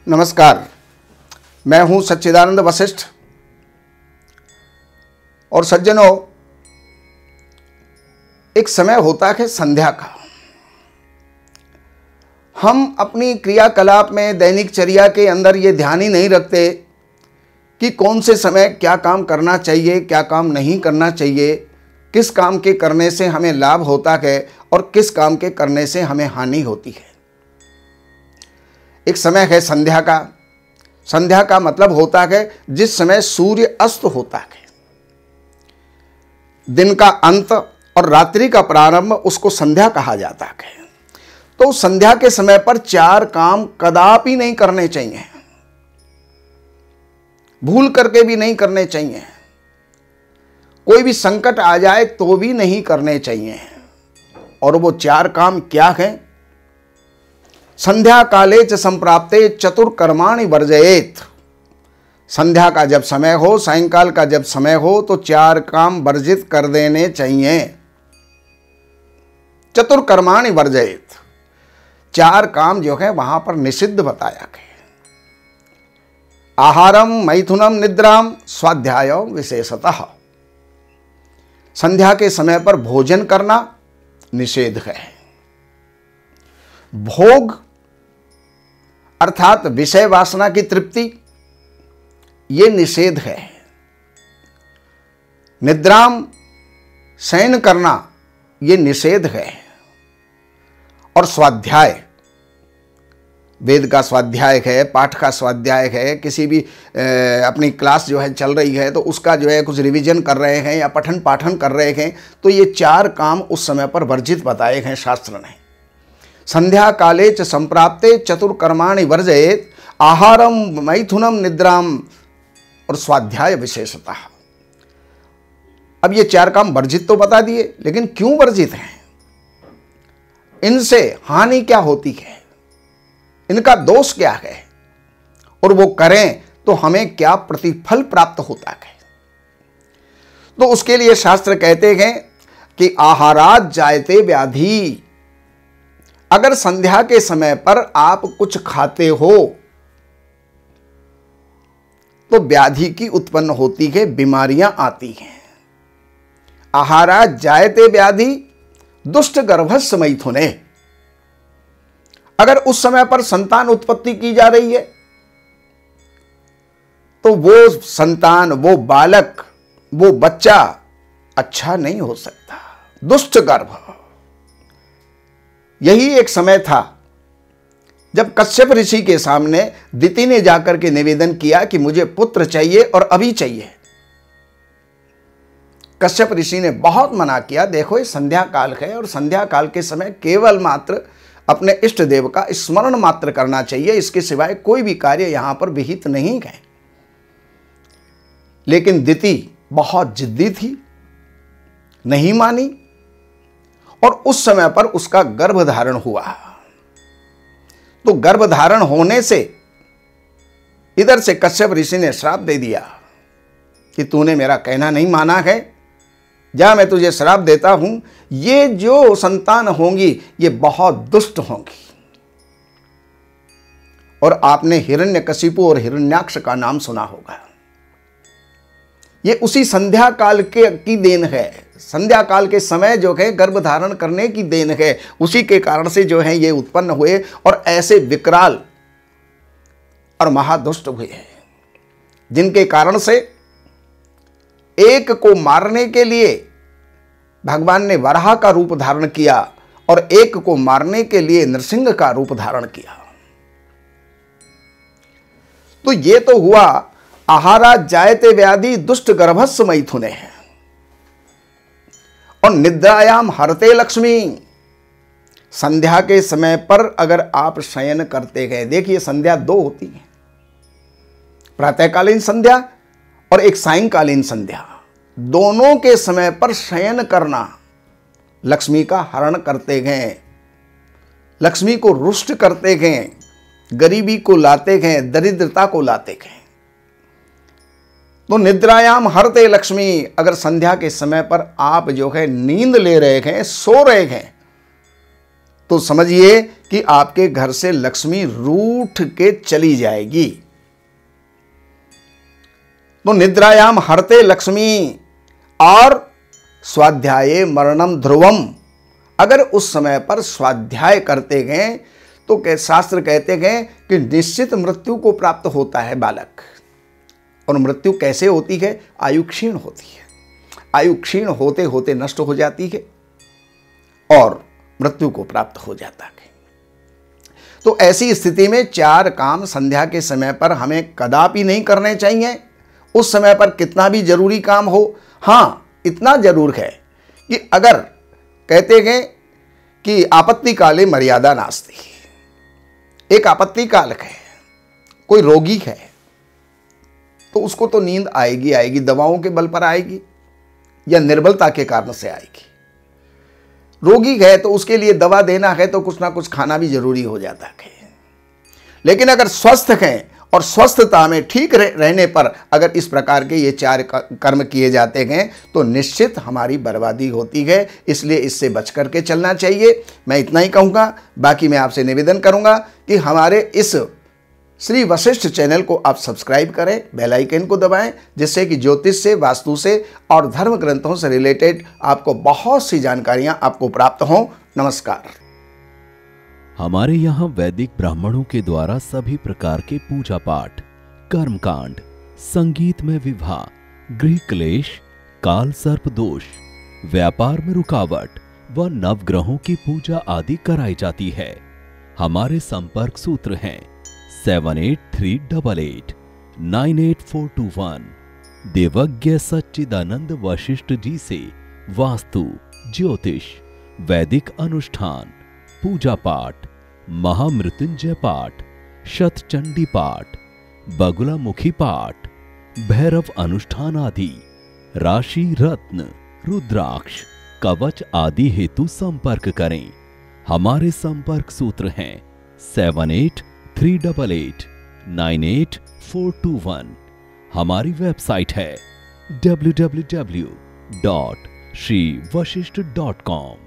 नमस्कार, मैं हूं सच्चिदानंद वशिष्ठ। और सज्जनों, एक समय होता है संध्या का। हम अपनी क्रियाकलाप में दैनिक चर्या के अंदर ये ध्यान ही नहीं रखते कि कौन से समय क्या काम करना चाहिए, क्या काम नहीं करना चाहिए, किस काम के करने से हमें लाभ होता है और किस काम के करने से हमें हानि होती है। एक समय है संध्या का। संध्या का मतलब होता है जिस समय सूर्य अस्त होता है, दिन का अंत और रात्रि का प्रारंभ, उसको संध्या कहा जाता है। तो संध्या के समय पर चार काम कदापि नहीं करने चाहिए, भूल करके भी नहीं करने चाहिए। कोई भी संकट आ जाए तो भी नहीं करने चाहिए। और वो चार काम क्या हैं? संध्या काले च संप्राप्ते चतुर्कर्माणि वर्जयेत। संध्या का जब समय हो, सायंकाल का जब समय हो, तो चार काम वर्जित कर देने चाहिए। चतुर्कर्माणि वर्जयेत, चार काम जो है वहां पर निषिद्ध बताया गया। आहारम मैथुनम निद्राम स्वाध्याय विशेषतः। संध्या के समय पर भोजन करना निषेध है। भोग अर्थात विषय वासना की तृप्ति, ये निषेध है। निद्राम शयन करना, ये निषेध है। और स्वाध्याय, वेद का स्वाध्याय है, पाठ का स्वाध्याय है, किसी भी अपनी क्लास जो है चल रही है तो उसका जो है कुछ रिवीजन कर रहे हैं या पठन पाठन कर रहे हैं, तो ये चार काम उस समय पर वर्जित बताए हैं शास्त्र ने। संध्या काले च संप्राप्ते चतुर्कर्माणि वर्जयेत, आहारम मैथुनम निद्राम और स्वाध्याय विशेषतः। अब ये चार काम वर्जित तो बता दिए, लेकिन क्यों वर्जित हैं? इनसे हानि क्या होती है, इनका दोष क्या है, और वो करें तो हमें क्या प्रतिफल प्राप्त होता है। तो उसके लिए शास्त्र कहते हैं कि आहारात जायते व्याधि। अगर संध्या के समय पर आप कुछ खाते हो तो व्याधि की उत्पन्न होती है, बीमारियां आती हैं। आहारात जायते व्याधि दुष्ट गर्भस्स मैथुने। अगर उस समय पर संतान उत्पत्ति की जा रही है तो वो संतान, वो बालक, वो बच्चा अच्छा नहीं हो सकता। दुष्ट गर्भ। यही एक समय था जब कश्यप ऋषि के सामने दिति ने जाकर के निवेदन किया कि मुझे पुत्र चाहिए और अभी चाहिए। कश्यप ऋषि ने बहुत मना किया, देखो ये संध्या काल है और संध्या काल के समय केवल मात्र अपने इष्ट देव का स्मरण मात्र करना चाहिए, इसके सिवाय कोई भी कार्य यहां पर विहित नहीं है। लेकिन दिति बहुत जिद्दी थी, नहीं मानी, और उस समय पर उसका गर्भधारण हुआ। तो गर्भधारण होने से इधर से कश्यप ऋषि ने श्राप दे दिया कि तूने मेरा कहना नहीं माना है, जा मैं तुझे श्राप देता हूं, ये जो संतान होंगी ये बहुत दुष्ट होंगी। और आपने हिरण्यकशिपु और हिरण्याक्ष का नाम सुना होगा। ये उसी संध्या काल की देन है। संध्या काल के समय जो है गर्भधारण करने की देन है, उसी के कारण से जो है ये उत्पन्न हुए और ऐसे विकराल और महादुष्ट हुए हैं, जिनके कारण से एक को मारने के लिए भगवान ने वराह का रूप धारण किया और एक को मारने के लिए नृसिंह का रूप धारण किया। तो ये तो हुआ आहारा जायते व्याधि दुष्ट गर्भस्स मैथुने है। और निद्रायाम हरते लक्ष्मी। संध्या के समय पर अगर आप शयन करते गए, देखिए संध्या दो होती है, प्रातःकालीन संध्या और एक सायंकालीन संध्या। दोनों के समय पर शयन करना लक्ष्मी का हरण करते गए, लक्ष्मी को रुष्ट करते गए, गरीबी को लाते गए, दरिद्रता को लाते गए। तो निद्रायाम हरते लक्ष्मी। अगर संध्या के समय पर आप जो है नींद ले रहे हैं, सो रहे हैं, तो समझिए कि आपके घर से लक्ष्मी रूठ के चली जाएगी। तो निद्रायाम हरते लक्ष्मी और स्वाध्याये मरणम ध्रुवम, अगर उस समय पर स्वाध्याय करते गए तो शास्त्र कहते गए कि निश्चित मृत्यु को प्राप्त होता है बालक। और मृत्यु कैसे होती है? आयु क्षीण होती है, आयु क्षीण होते होते नष्ट हो जाती है और मृत्यु को प्राप्त हो जाता है। तो ऐसी स्थिति में 4 काम संध्या के समय पर हमें कदापि नहीं करने चाहिए। उस समय पर कितना भी जरूरी काम हो, हाँ इतना जरूर है कि अगर कहते हैं कि आपत्ति काले मर्यादा नास्ति, एक आपत्ति काल है, कोई रोगी है तो उसको तो नींद आएगी आएगी, दवाओं के बल पर आएगी या निर्बलता के कारण से आएगी। रोगी है तो उसके लिए दवा देना है तो कुछ ना कुछ खाना भी जरूरी हो जाता है। लेकिन अगर स्वस्थ हैं और स्वस्थता में ठीक रहने पर अगर इस प्रकार के ये 4 कर्म किए जाते हैं तो निश्चित हमारी बर्बादी होती है। इसलिए इससे बच करके चलना चाहिए। मैं इतना ही कहूँगा। बाकी मैं आपसे निवेदन करूँगा कि हमारे इस श्री वशिष्ठ चैनल को आप सब्सक्राइब करें, बेल आइकन को दबाएं, जिससे कि ज्योतिष से, वास्तु से और धर्म ग्रंथों से रिलेटेड आपको बहुत सी जानकारियां आपको प्राप्त हों। नमस्कार। हमारे यहाँ वैदिक ब्राह्मणों के द्वारा सभी प्रकार के पूजा पाठ, कर्मकांड, संगीत में विवाह, गृह क्लेश, काल सर्प दोष, व्यापार में रुकावट व नवग्रहों की पूजा आदि कराई जाती है। हमारे संपर्क सूत्र हैं 7838898421। देवज्ञ सच्चिदानंद वशिष्ठ जी से वास्तु, ज्योतिष, वैदिक अनुष्ठान, पूजा पाठ, महामृत्युंजय पाठ, शतचंडी पाठ, बगुलामुखी पाठ, भैरव अनुष्ठान आदि, राशि रत्न, रुद्राक्ष, कवच आदि हेतु संपर्क करें। हमारे संपर्क सूत्र हैं 7838898421। हमारी वेबसाइट है www.shrivashishth.com।